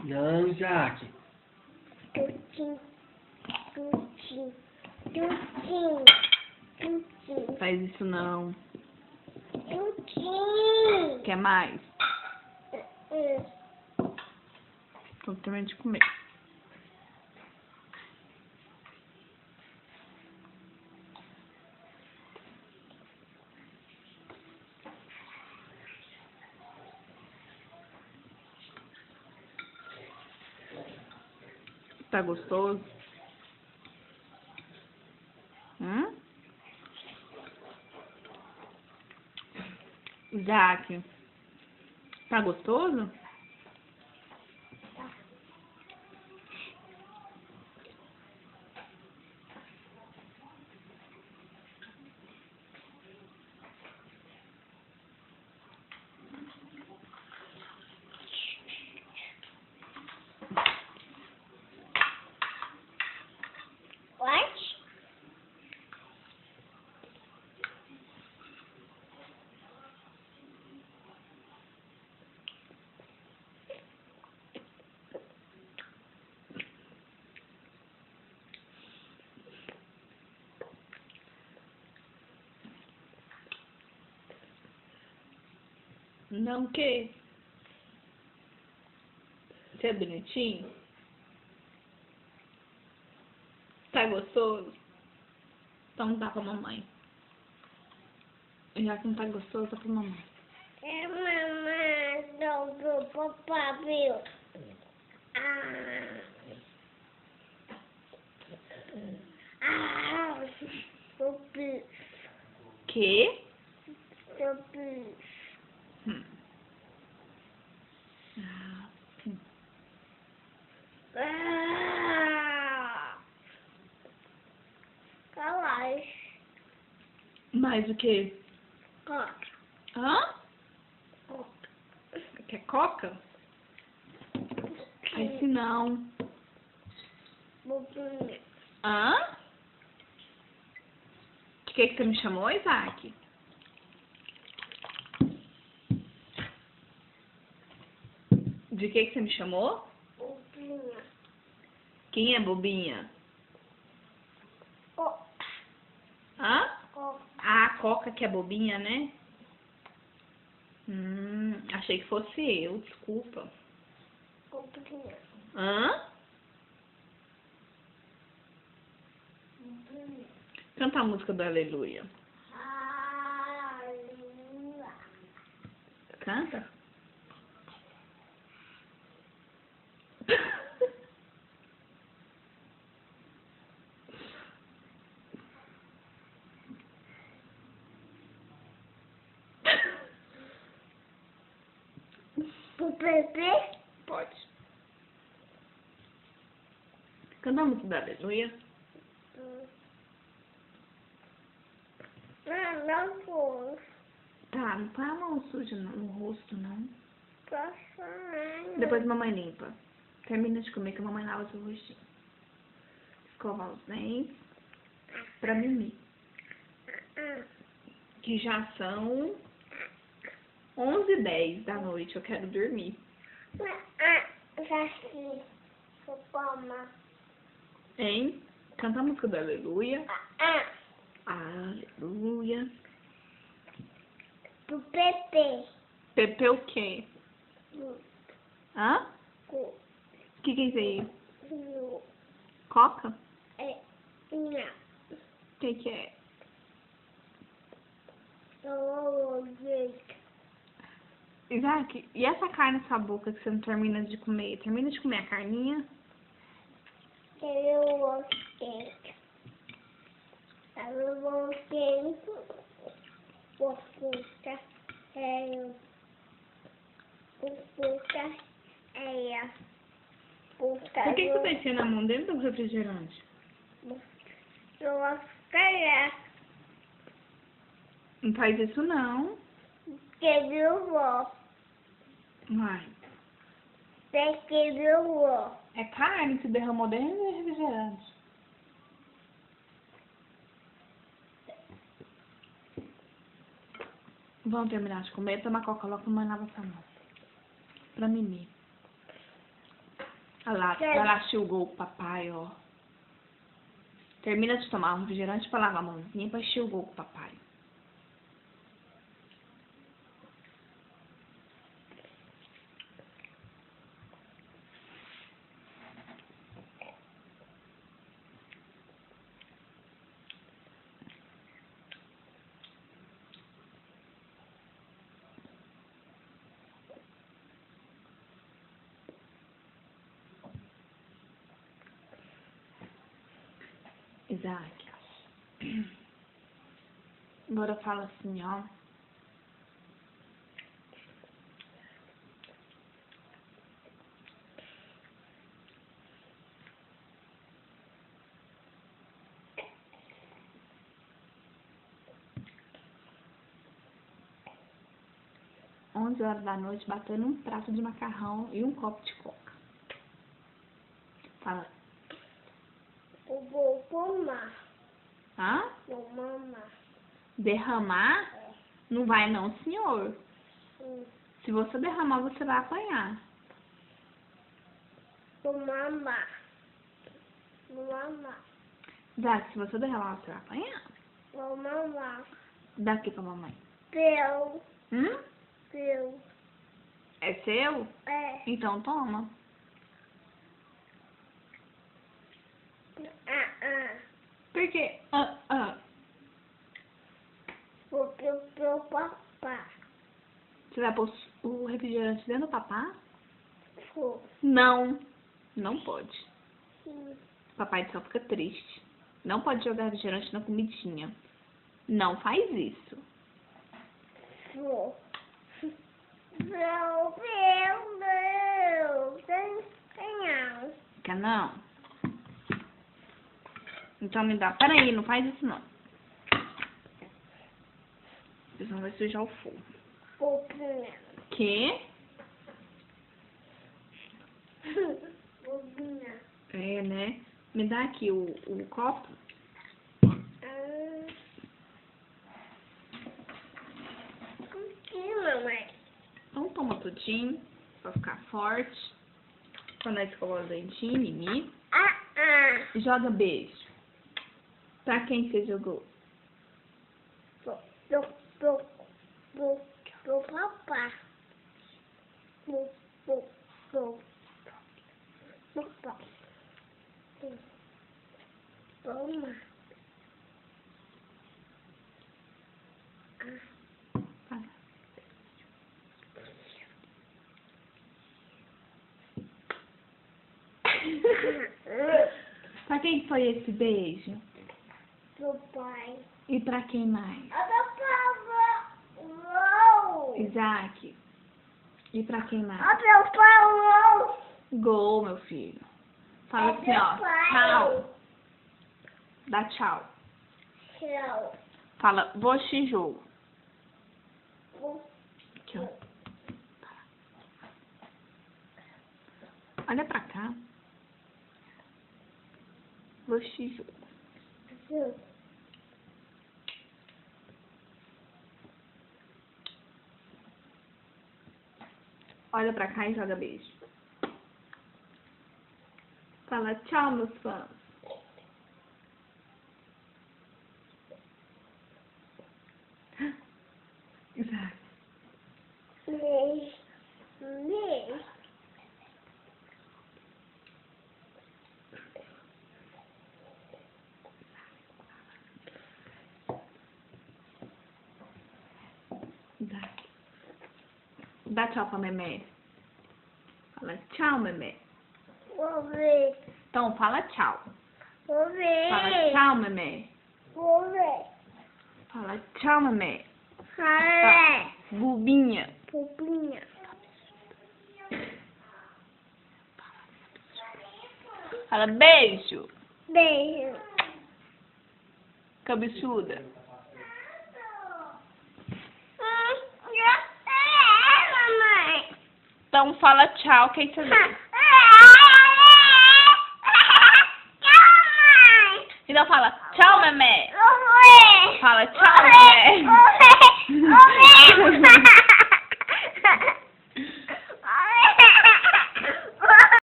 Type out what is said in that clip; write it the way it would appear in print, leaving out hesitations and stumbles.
Não, Isaac. Tutim, tutim, tutim, tutim, Faz isso não. tutim. Quer mais? Tô terminando de comer. Tá gostoso? Isaac, tá gostoso? What? Não, o quê? Você é bonitinho? Tá gostoso? Então dá pra mamãe. Já que não tá gostoso, dá pra mamãe. É mamãe do papai, viu? Ah. Ah. Subi, Que? subi. Ah, Ah. Calais. mais o quê? Coca. Hã? Coca. Quer coca? Esse não. Bobinha. Hã? De que você me chamou, Isaac? De que você me chamou? Bobinha. Quem é bobinha? Coca. Hã? Coca. Ah, a Coca que é bobinha, né? Achei que fosse eu, desculpa. Bobinha. Hã? Bobinha. Canta a música do Aleluia. Aleluia. Canta? Pro bebê? Pode. Canta a música do Aleluia. Não vou. Tá, não põe a mão suja no rosto, não. Passando. Depois a mamãe limpa. Termina de comer que a mamãe lava seu rostinho. Escovar os dentes pra mimir. Que já são 11h10 da noite. Eu quero dormir. Já fiz. Toma. Hein? Canta a música do Aleluia. Aleluia. Pro bebê. Pepe o quê? Hã? Cu. Que é isso aí? Cu. Coca? Não. O que é? Eu Isaac, e essa carne na sua boca que você não termina de comer? Termina de comer a carninha? gostei. Eu gostei. Fofuca. Fofuca. Por que você tá enfiando a mão dentro do refrigerante? Eu gostei. Não faz isso não. Que viu, vó? Vai. Que viu, vó? É carne que derramou dentro do refrigerante. Vamos terminar de comer, tomar coca logo, mas lava essa mão. Pra mimir. Olha lá, vai lá enxugou o papai, ó. Termina de tomar um refrigerante pra lavar a mãozinha pra enxugou o papai. Isaac. Agora fala assim, ó. Onze horas da noite, batendo um prato de macarrão e um copo de coca. Fala. Eu vou tomar. Hã? Vou mamar. Derramar? Não vai não, senhor. Se você derramar, você vai apanhar. Vou mamar. Vou mamar. Isaac, se você derramar, você vai apanhar. Vou mamar. Dá aqui pra mamãe. Teu. Teu. É seu? É. Então toma. Por quê? Vou pro papá. Você vai pôr o refrigerante dentro do papá? Vou. Não. Não pode. Sim. Papai só fica triste. Não pode jogar refrigerante na comidinha. Não faz isso. Vou. Não. Não. Quer não? Então me dá. Peraí, não faz isso não. Senão vai sujar o fogo. Vou primeiro. Quê? Vou primeiro. É, né? Me dá aqui o copo. Aqui, mamãe. Então toma tudinho, pra ficar forte. Quando a escovar o dentinho, Mimi. Joga beijo. Pra quem você jogou? Pro papá. Pro papá. Toma. Pra quem foi esse beijo? Pro pai. E pra quem mais? Isaac. E pra quem mais? Meu pai. Gol, meu filho. Fala assim, ó. Tchau. Dá tchau. Tchau. Fala, vou te jogo. Aqui, ó. Olha pra cá. Vou te jogo. Olha pra cá e joga beijo. Fala tchau, meus fãs. Isaac. Isaac. Dá tchau pra Memé. Fala tchau, Memé. Vou ver. Então fala tchau. Vou ver. Fala tchau, Memé. Vou ver. Fala tchau, Memé. Fala. Bubinha. Pupinha. Fala beijo. Beijo. Cabeçuda. Já sei, mamãe. Então fala tchau, quem você vê. Então fala tchau, Memé. Fala tchau.